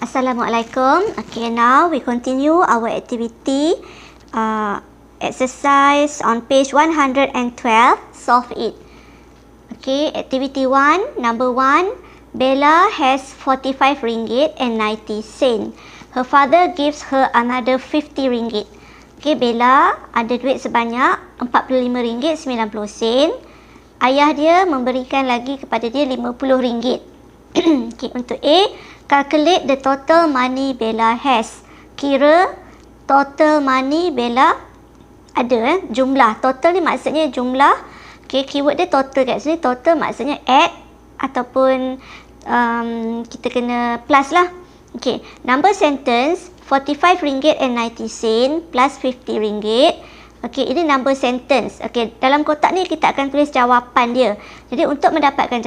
Assalamualaikum. Okay, now we continue our activity exercise on page 112. Solve it. Okay, activity 1, number 1. Bella has 45 ringgit and 90 sen. Her father gives her another 50 ringgit. Okay, Bella ada duit sebanyak 45 ringgit 90 sen. Ayah dia memberikan lagi kepada dia 50 ringgit. Okay, untuk A, calculate the total money Bella has. Kira total money Bella ada, jumlah. Total ni maksudnya jumlah. Okay, keyword dia total kat sini. Total maksudnya add ataupun kita kena plus lah. Okay, number sentence 45 ringgit and 90 sen plus 50 ringgit. Okay, ini number sentence. Okay, dalam kotak ni kita akan tulis jawapan dia. Jadi untuk mendapatkan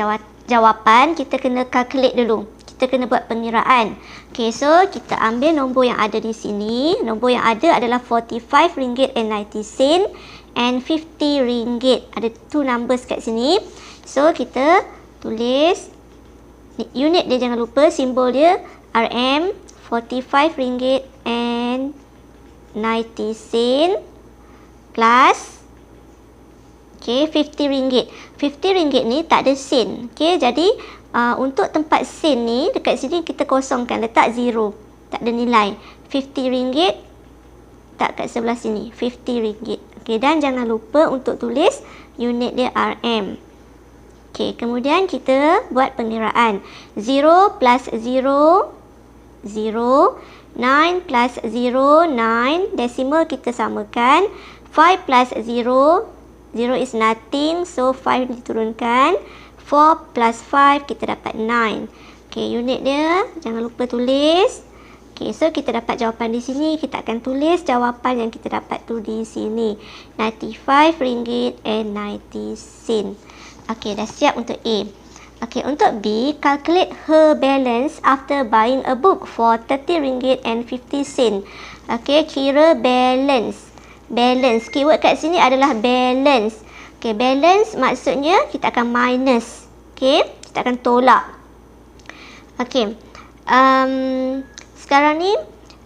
jawapan, kita kena calculate dulu. Kita kena buat pengiraan. Okay, so kita ambil nombor yang ada di sini. Nombor yang ada adalah 45 ringgit and 90 sen and 50 ringgit. Ada two numbers kat sini. So kita tulis unit dia, jangan lupa simbol dia RM, 45 ringgit and 90 sen plus okay, 50 ringgit. 50 ringgit ni tak ada sen. Okay, jadi untuk tempat sen ni dekat sini kita kosongkan, letak 0. Tak ada nilai. 50 ringgit tak kat sebelah sini. 50 ringgit. Okay, dan jangan lupa untuk tulis unit dia RM. Okay, kemudian kita buat pengiraan. 0 plus 0, 0. 9 plus 0, 9. Decimal kita samakan. 5 plus 0, 0 is nothing. So 5 diturunkan. 4 plus 5 kita dapat 9. Okay, unit dia jangan lupa tulis. Okay, so kita dapat jawapan di sini. Kita akan tulis jawapan yang kita dapat tu di sini. 95 ringgit and 90 sen. Okay, dah siap untuk A. Okay, untuk B, calculate her balance after buying a book for 30 ringgit and 50 sen. Okay, kira balance. Balance. Keyword kat sini adalah balance. Okay, balance maksudnya kita akan minus. Okay, kita akan tolak. Okay. Sekarang ni,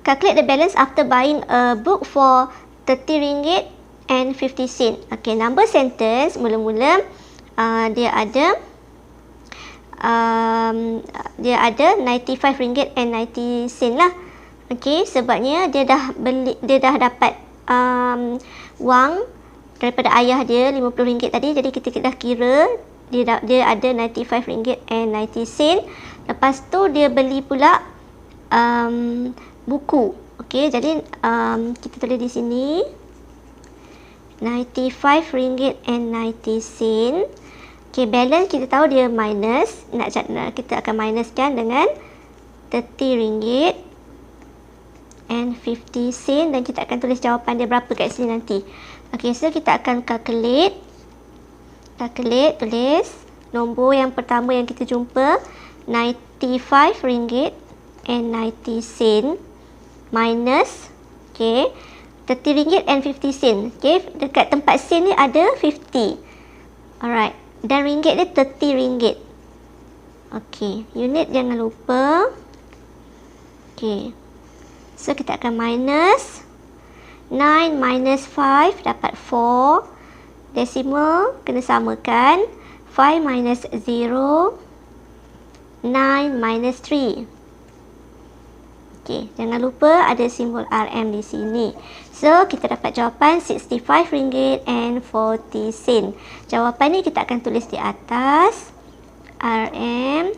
calculate the balance after buying a book for 30 ringgit and 50 sen. Okay, number sentence, mula-mula dia ada 95 ringgit and 90 sen lah. Okay, sebabnya dia dah dapat wang daripada ayah dia 50 ringgit tadi. Jadi kita dah kira dia ada 95 ringgit and 90 sen. Lepas tu dia beli pula buku. Okay, jadi kita tulis di sini 95 ringgit and 90 sen. Okay, balance kita tahu dia minus. Kita akan minuskan dengan 30 ringgit and 50 sen. Dan kita akan tulis jawapan dia berapa kat sini nanti. Okay, so kita akan calculate. Tulis nombor yang pertama yang kita jumpa 95 ringgit and 90 sen minus okay, 30 ringgit and 50 sen. Okay, dekat tempat sen ni ada 50. Alright. Dan ringgit dia 30 ringgit. Okay, unit jangan lupa. Okay, so kita akan minus 9 minus 5 dapat 4. Decimal kena samakan. 5 minus 0, 9 minus 3. Okay, jangan lupa ada simbol RM di sini. So, kita dapat jawapan 65 ringgit and 40 sen. Jawapan ni kita akan tulis di atas. RM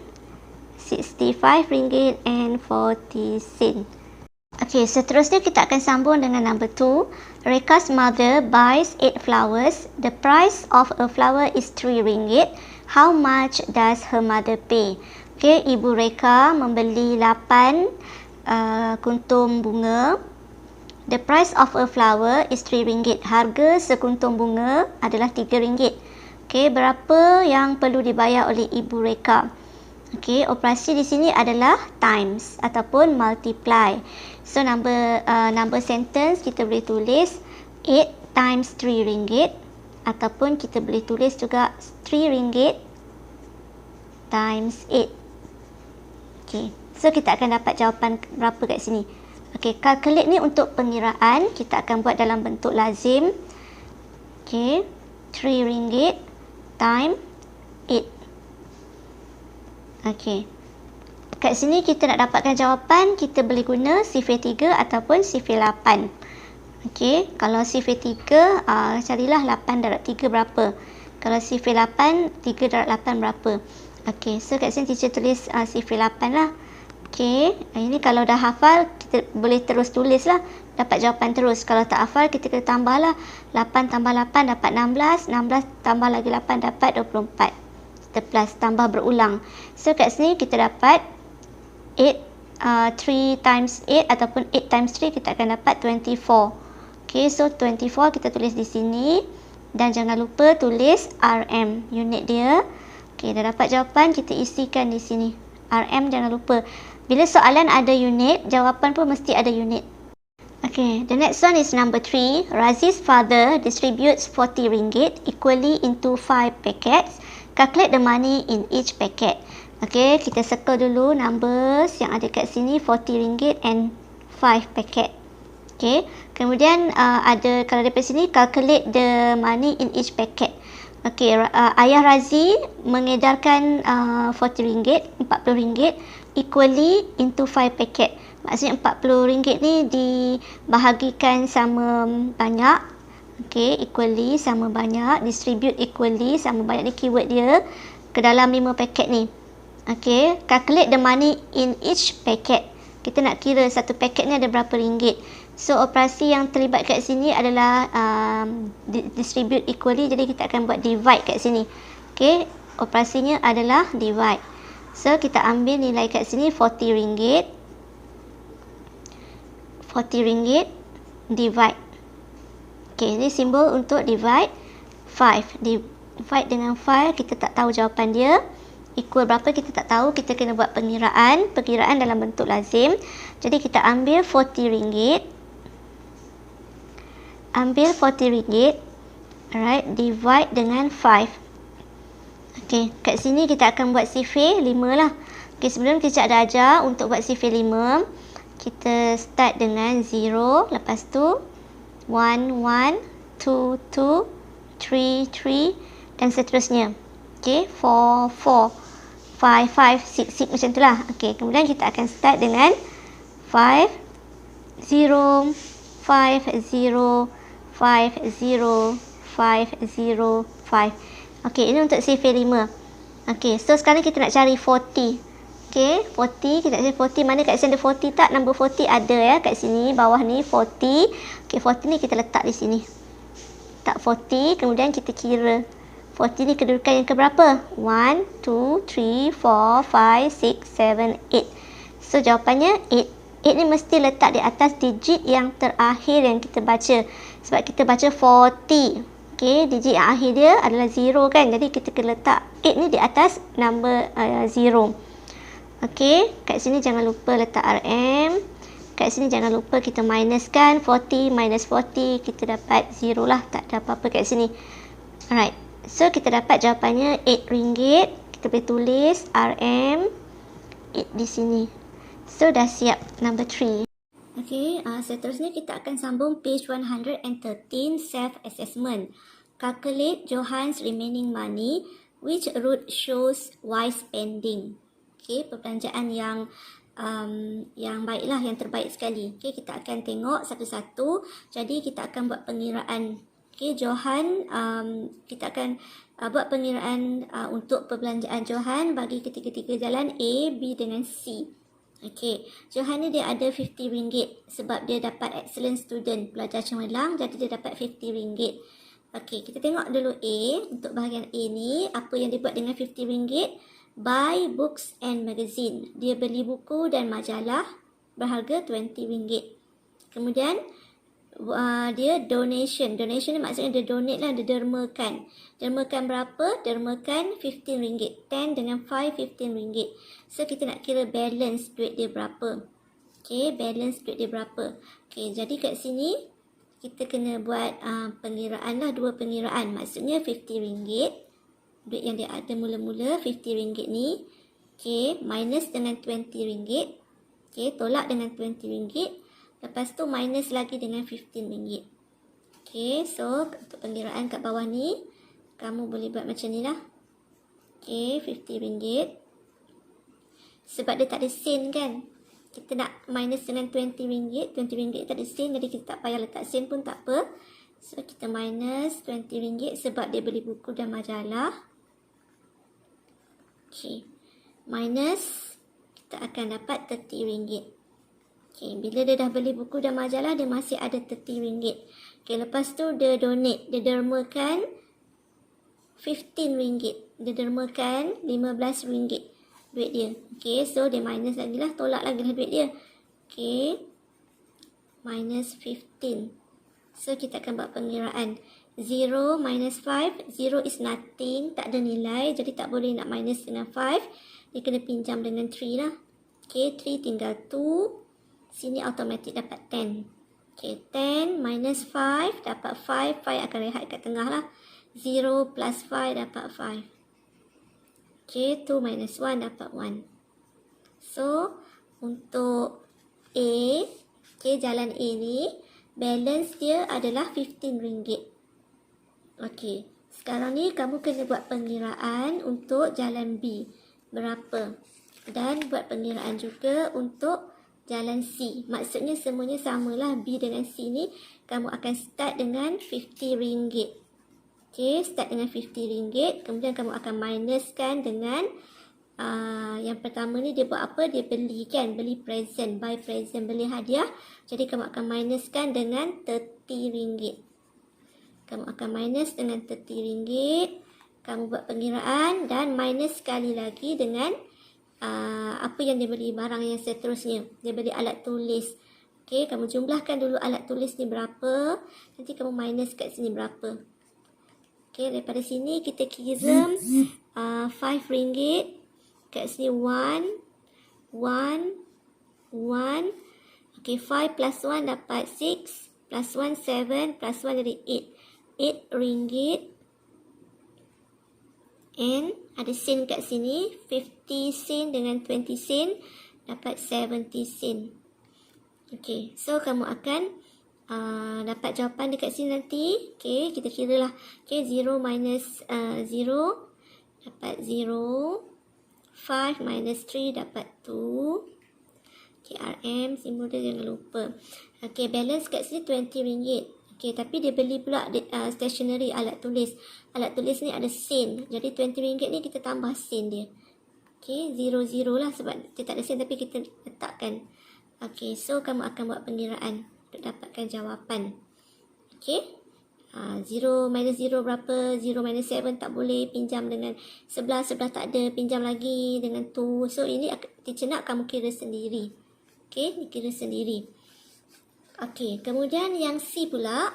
65 ringgit and 40 sen. Okay, seterusnya kita akan sambung dengan number 2. Reka's mother buys 8 flowers. The price of a flower is 3 ringgit. How much does her mother pay? Okay, Ibu Reka membeli 8 kuntum bunga. The price of a flower is 3 ringgit. Harga sekuntum bunga adalah 3 ringgit. Okay, berapa yang perlu dibayar oleh Ibu Reka? Okay, operasi di sini adalah times ataupun multiply. So, number sentence kita boleh tulis 8 times 3 ringgit. Ataupun kita boleh tulis juga 3 ringgit times 8. Okay, So, kita akan dapat jawapan berapa kat sini. Okey, calculate ni untuk pengiraan. Kita akan buat dalam bentuk lazim. Okey, RM3 time 8. Okey. Kat sini kita nak dapatkan jawapan, kita boleh guna sifir 3 ataupun sifir 8. Okey, kalau sifir 3, carilah 8 darab 3 berapa. Kalau sifir 8, 3 darab 8 berapa. Okey, so kat sini teacher tulis sifir 8 lah. Okey, ini kalau dah hafal, kita boleh terus tulis lah. Dapat jawapan terus. Kalau tak hafal, kita kena tambah lah. 8 tambah 8 dapat 16. 16 tambah lagi 8 dapat 24. Kita plus, tambah berulang. So, kat sini kita dapat 3 times 8 ataupun 8 times 3, kita akan dapat 24. Okey, so 24 kita tulis di sini. Dan jangan lupa tulis RM, unit dia. Okey, dah dapat jawapan, kita isikan di sini. RM jangan lupa. Bila soalan ada unit, jawapan pun mesti ada unit. Okay, the next one is number 3. Razi's father distributes RM40 equally into 5 packets. Calculate the money in each packet. Okay, kita circle dulu numbers yang ada kat sini, RM40 and 5 packet. Okay, kemudian ada, kalau daripada sini, calculate the money in each packet. Okay, ayah Razi mengedarkan RM40, RM40 equally into 5 packet. Maksudnya RM40 ni dibahagikan sama banyak. Okay, equally sama banyak, distribute equally sama banyak, ni keyword dia, ke dalam 5 paket ni. Okay, calculate the money in each packet. Kita nak kira satu paket ni ada berapa ringgit. So, operasi yang terlibat kat sini adalah distribute equally. Jadi, kita akan buat divide kat sini. Okay, operasinya adalah divide. So, kita ambil nilai kat sini RM40. RM40 divide. Okay, ini simbol untuk divide 5. Divide dengan 5, kita tak tahu jawapan dia. Equal berapa kita tak tahu, kita kena buat pengiraan. Pengiraan dalam bentuk lazim. Jadi, kita ambil RM40. Ambil RM40. Alright, divide dengan 5. Okay, kat sini kita akan buat sifir 5 lah. Okay, sebelum teacher ada ajar untuk buat sifir 5. Kita start dengan 0. Lepas tu 1, 1, 2, 2, 3, 3 dan seterusnya. Okay, 4, 4, 5, 5, 6, 6 macam tu lah. Okay, kemudian kita akan start dengan 5, 0, 5, 0, 5, 0, 5, 0, 5. Okey, ini untuk sifir 5. Okey, so sekarang kita nak cari 40. Okey, 40, kita nak cari 40. Mana kat sini ada 40 tak? Number 40 ada ya kat sini, bawah ni 40. Okey, 40 ni kita letak di sini. Tak 40, kemudian kita kira. 40 ni kedudukan yang keberapa? 1, 2, 3, 4, 5, 6, 7, 8. So, jawapannya 8. 8 ni mesti letak di atas digit yang terakhir yang kita baca. Sebab kita baca 40. Okay, digit yang akhir dia adalah 0 kan. Jadi, kita kena letak 8 ni di atas number 0. Okay, kat sini jangan lupa letak RM. Kat sini jangan lupa kita minuskan 40 minus 40. Kita dapat 0 lah. Tak ada apa-apa kat sini. Alright. So, kita dapat jawapannya RM8. Kita boleh tulis RM 8 di sini. So, dah siap number 3. Okay, seterusnya kita akan sambung page 113, self-assessment. Calculate Johan's remaining money, which route shows wise spending. Okay, perbelanjaan yang baiklah, yang terbaik sekali. Okay, kita akan tengok satu-satu. Jadi, kita akan buat pengiraan. Okay, Johan, kita akan buat pengiraan untuk perbelanjaan Johan bagi ketiga-tiga jalan A, B dengan C. Okey, Johan ni dia ada RM50 sebab dia dapat excellent student, pelajar cemerlang, jadi dia dapat RM50. Okey, kita tengok dulu A. Untuk bahagian A ni, apa yang dia buat dengan RM50? Buy books and magazine. Dia beli buku dan majalah berharga RM20. Kemudian, dia donation. Donation ni maksudnya dia donate lah, dia dermakan. Dermakan berapa? Dermakan RM15. 10 dengan 5, RM15. So, kita nak kira balance duit dia berapa. Okay, balance duit dia berapa. Okay, jadi kat sini, kita kena buat pengiraan lah, dua pengiraan. Maksudnya RM50. Duit yang dia ada mula-mula, RM50 ni. Okay, minus dengan RM20. Okay, tolak dengan RM20. Lepas tu minus lagi dengan RM15. Okay, so untuk pengiraan kat bawah ni, kamu boleh buat macam ni lah. Okay, RM50. Sebab dia tak ada sen kan. Kita nak minus dengan RM20. RM20 tak ada sen, jadi kita tak payah letak sen pun tak apa. So, kita minus RM20 sebab dia beli buku dan majalah. Okay. Minus, kita akan dapat RM30. Okay. Bila dia dah beli buku dan majalah, dia masih ada RM30. Okay. Lepas tu, dia donate. Dia dermakan RM15. Dia dermakan RM15. Duit dia. Okay. So, dia minus lagi lah. Tolak lagi lah duit dia. Okay. Minus 15. So, kita akan buat pengiraan. 0 minus 5. 0 is nothing. Tak ada nilai. Jadi, tak boleh nak minus dengan 5. Dia kena pinjam dengan 3 lah. Okay, 3 tinggal 2. Sini automatic dapat 10. Okay, 10 minus 5 dapat 5. 5 akan rehat kat tengah lah. 0 plus 5 dapat 5. Okay, 2 minus 1 dapat 1. So, untuk A, okay, jalan A ni, balance dia adalah RM15. Okay, sekarang ni kamu kena buat pengiraan untuk jalan B. Berapa? Dan buat pengiraan juga untuk jalan C. Maksudnya semuanya samalah. B dengan C ni, kamu akan start dengan RM50. Okay, start dengan RM50. Kemudian kamu akan minuskan dengan yang pertama ni dia buat apa? Dia beli kan? Beli present, buy present, beli hadiah. Jadi kamu akan minuskan dengan RM30. Kamu akan minus dengan RM30. Kamu buat pengiraan dan minus sekali lagi dengan apa yang dia beli, barang yang seterusnya. Dia beli alat tulis. Okay, kamu jumlahkan dulu alat tulis ni berapa. Nanti kamu minus kat sini berapa. Okay, daripada sini kita kira RM5. Kat sini 1, 1, 1. Okay, 5 plus 1 dapat 6. Plus 1, 7. Plus 1 jadi 8. RM8. And ada sen kat sini. 50 sen dengan 20 sen. Dapat 70 sen. Okay, so kamu akan dapat jawapan dekat sini nanti. Okay, kita kira lah. Okay, 0 minus 0 dapat 0. 5 minus 3 dapat 2. Okay, RM, simbol dia jangan lupa. Okay, balance kat sini RM20. Okay, tapi dia beli pula stationery, alat tulis. Alat tulis ni ada sen. Jadi RM20 ni kita tambah sen dia. Okay, 0 lah sebab dia tak ada sen tapi kita letakkan. Okay, so kamu akan buat pengiraan untuk dapatkan jawapan. Okay. 0 minus 0 berapa? 0 minus 7 tak boleh. Pinjam dengan 11 tak ada. Pinjam lagi dengan 2. So, ini teacher nak kamu kira sendiri. Okay, dikira sendiri. Okay, kemudian yang C pula.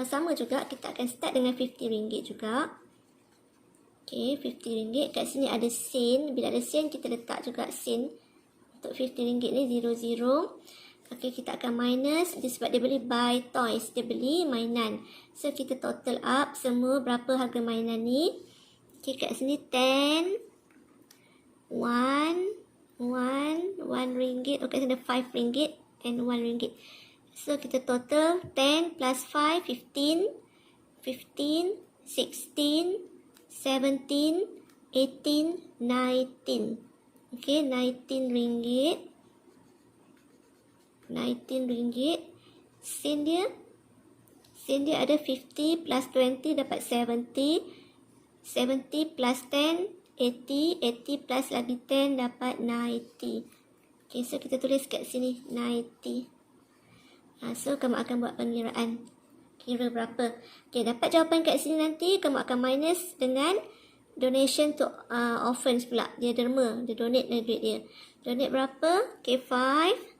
Sama juga. Kita akan start dengan RM50 juga. Okay, RM50. Kat sini ada sen. Bila ada sen, kita letak juga sen. Untuk RM50 ni 00. Okay, kita akan minus. Dia sebab dia beli buy toys. Dia beli mainan. So, kita total up semua berapa harga mainan ni. Okay, kat sini 10. 1 RM1. Okay, sini ada RM5 and RM1. So, kita total 10 plus 5, 15. 15, 16, 17, 18, 19. Okay, RM19. RM19. Sen dia ada 50 plus 20 dapat 70. 70 plus 10 80. 80 plus lagi 10 dapat 90. Okay, so kita tulis kat sini 90. So kamu akan buat pengiraan. Kira berapa. Okay, dapat jawapan kat sini nanti kamu akan minus dengan donation to orphans pula. Dia derma, dia donate duit dia. Donate berapa? Okay, 5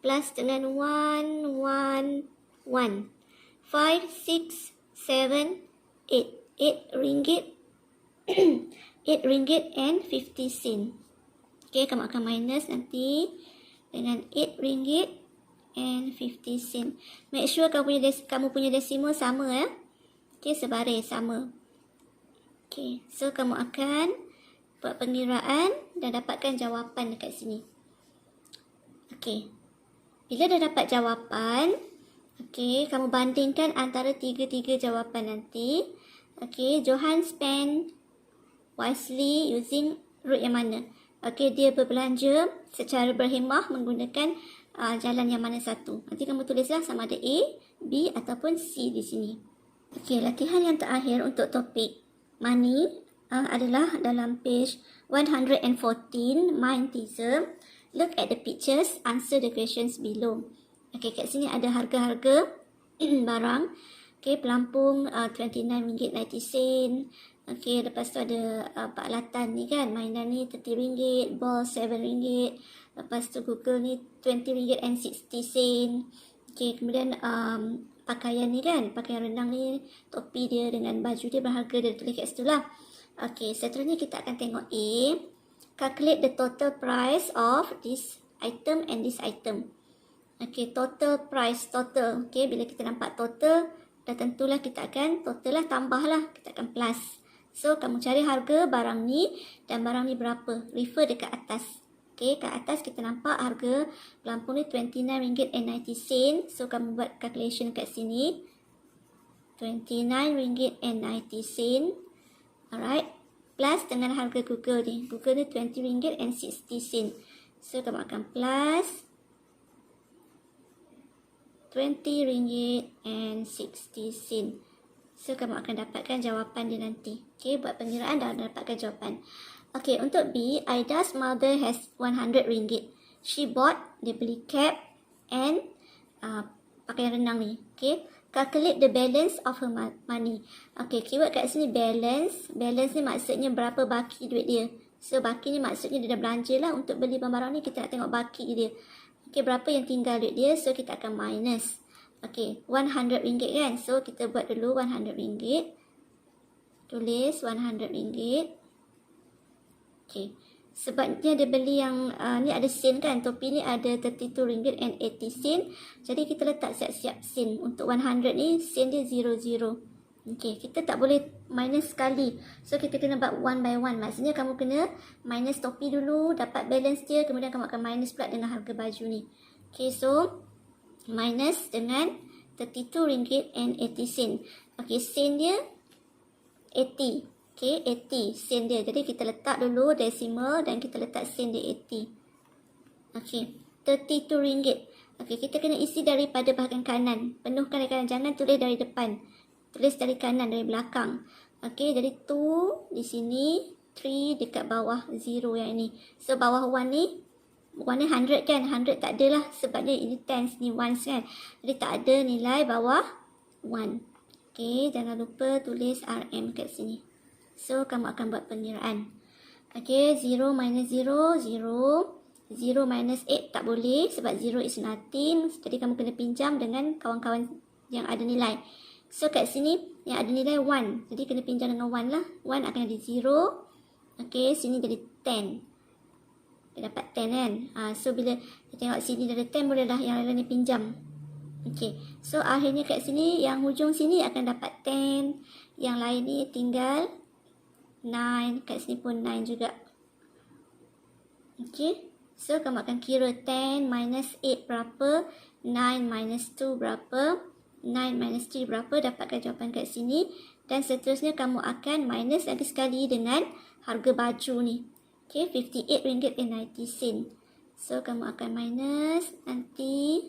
plus dengan 1, 1, 1. 5, 6, 7, 8. RM8. RM8.50. Okay, kamu akan minus nanti dengan RM8.50. Make sure kamu punya decimal sama ya. Okay, sebaris sama. Okay, so kamu akan buat pengiraan dan dapatkan jawapan dekat sini. Okey. Bila dah dapat jawapan, okey, kamu bandingkan antara tiga-tiga jawapan nanti. Okey, Johan spend wisely using route yang mana? Okey, dia berbelanja secara berhemah menggunakan jalan yang mana satu. Nanti kamu tulislah sama ada A, B ataupun C di sini. Okey, latihan yang terakhir untuk topik money adalah dalam page 114, mind teaser. Look at the pictures, answer the questions below. Okey, kat sini ada harga-harga barang. Okey, pelampung RM29.90. Okey, lepas tu ada peralatan ni kan, mainan ni RM30, ball RM7. Lepas tu Google ni RM20.60. Okey, kemudian pakaian ni kan, pakaian renang ni, topi dia dengan baju dia berharga, dia tulis kat situ lah. Okey, seterusnya kita akan tengok A. Calculate the total price of this item and this item. Okey, total price, total. Okey, bila kita nampak total, dah tentulah kita akan total lah, tambah lah, kita akan plus. So, kamu cari harga barang ni dan barang ni berapa. Refer dekat atas. Okey, kat atas kita nampak harga pelampung ni RM29.90. So, kamu buat calculation kat sini. RM29.90. Alright. Plus dengan harga Google ni. Google ni RM20.60. So, kamu akan plus RM20.60. So, kamu akan dapatkan jawapan dia nanti. Okey, buat pengiraan dah dapatkan jawapan. Okey, untuk B, Aida's mother has RM100. She bought, dia beli cap and pakaian renang ni. Okey, calculate the balance of her money. Okey, keyword kat sini balance. Balance ni maksudnya berapa baki duit dia. So, baki ni maksudnya dia dah belanja lah untuk beli barang ni. Kita nak tengok baki dia. Okey, berapa yang tinggal duit dia. So, kita akan minus. Okey, RM100 kan. So, kita buat dulu RM100. Tulis RM100. Okey, sebabnya dia beli yang ni ada sen kan. Topi ni ada RM32.80. Jadi, kita letak siap-siap sen. Untuk 100 ni, sen dia 00. Okey, kita tak boleh minus sekali. So, kita kena buat one by one. Maksudnya, kamu kena minus topi dulu, dapat balance dia. Kemudian, kamu akan minus pula dengan harga baju ni. Okey, so minus dengan RM32.80. Okey, sen dia 80. Okey, 80 sen dia. Jadi kita letak dulu decimal dan kita letak sen dia 80. Okey, RM32. Okey, kita kena isi daripada bahagian kanan. Penuhkan dari kanan, jangan tulis dari depan. Tulis dari kanan, dari belakang. Okey, jadi 2 di sini, 3 dekat bawah 0 yang ini. So bawah 1 ni warna 100 kan, 100 tak ada lah sebabnya ini tens ni ones kan, jadi tak ada nilai bawah 1. Okey, jangan lupa tulis RM kat sini. So, kamu akan buat pengiraan. Okey, 0 minus 0, 0. 0 minus 8 tak boleh sebab 0 is nothing, jadi kamu kena pinjam dengan kawan-kawan yang ada nilai. So, kat sini yang ada nilai 1, jadi kena pinjam dengan 1 lah. 1 akan jadi 0. Okey, sini jadi 10. Dia dapat 10 kan. So, bila kita tengok sini dah ada 10, bolehlah yang lain ni pinjam. Okey. So, akhirnya kat sini, yang hujung sini akan dapat 10. Yang lain ni tinggal 9. Kat sini pun 9 juga. Okey. So, kamu akan kira 10 minus 8 berapa. 9 minus 2 berapa. 9 minus 3 berapa. Dapatkan jawapan kat sini. Dan seterusnya, kamu akan minus lagi sekali dengan harga baju ni. Okey, RM58.90. So, kamu akan minus nanti.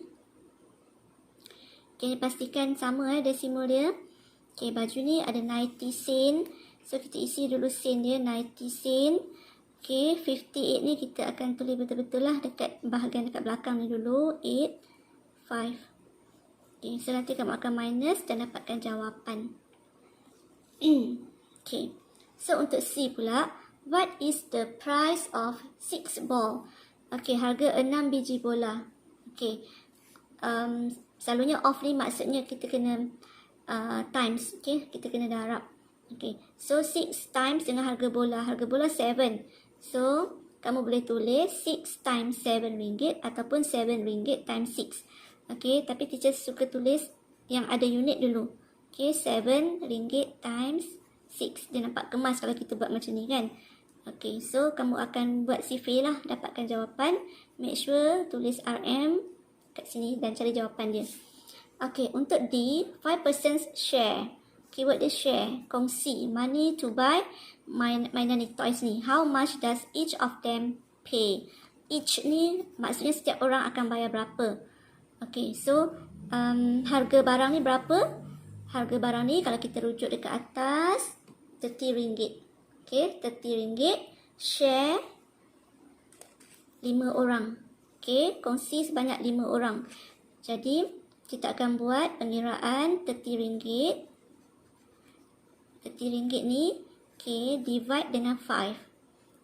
Okey, pastikan sama decimal dia. Okey, baju ni ada 90 sen. So, kita isi dulu sen dia, 90 sen. Okey, 58 ni kita akan tulis betul-betul lah dekat bahagian dekat belakang ni dulu. 8, 5. Okey, so nanti kamu akan minus dan dapatkan jawapan. Okey, so untuk C pula. What is the price of 6 ball? Okey, harga 6 biji bola. Okey, selalunya off ni maksudnya kita kena times. Okey, kita kena darab. Okey, so 6 times dengan harga bola. Harga bola 7. So, kamu boleh tulis 6 times RM7 ataupun RM7 times 6. Okey, tapi teacher suka tulis yang ada unit dulu. Okey, RM7 times 6. Dia nampak kemas kalau kita buat macam ni kan. Okay, so kamu akan buat survey lah, dapatkan jawapan. Make sure tulis RM kat sini dan cari jawapan dia. Okay, untuk D, 5% share. Keyword dia share, kongsi, money to buy mainan ni, toys ni. How much does each of them pay? Each ni maksudnya setiap orang akan bayar berapa. Okay, so harga barang ni berapa? Harga barang ni kalau kita rujuk dekat atas, RM30. Okay, RM30. Share 5 orang. Okay, kongsi sebanyak 5 orang. Jadi, kita akan buat pengiraan RM30. RM30 ni, okay, divide dengan 5.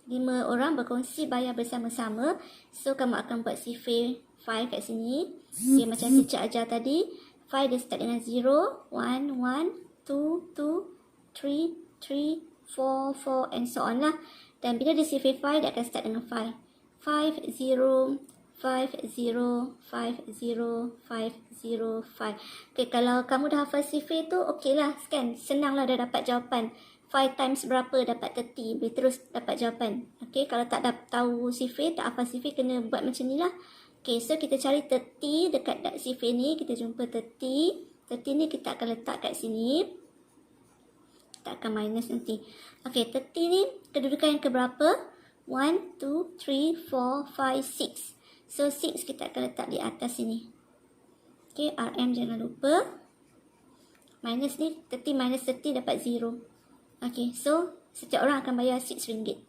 5 orang berkongsi bayar bersama-sama. So, kamu akan buat sifar 5 kat sini. Okay, macam teacher ajar tadi. 5 dia start dengan 0, 1, 1, 2, 2, 3, 3, 4, 4 and so on lah. Dan bila dia sifar 5, dia akan start dengan 5. 5, 0, 5, 0, 5, 0, 5, 0, 5. Okay, kalau kamu dah hafal sifar tu, okey lah kan. Senang lah dah dapat jawapan. 5 times berapa dapat 30. Boleh terus dapat jawapan. Okay, kalau tak tahu sifar, tak hafal sifar, kena buat macam ni lah. Okay, so kita cari 30 dekat sifar ni. Kita jumpa 30. 30 ni kita akan letak kat sini. Kita akan minus nanti. Okay, 30 ni kedudukan yang keberapa? 1, 2, 3, 4, 5, 6. So, 6 kita akan letak di atas sini. Okay, RM jangan lupa. Minus ni, 30 minus 30 dapat 0. Okay, so setiap orang akan bayar RM6.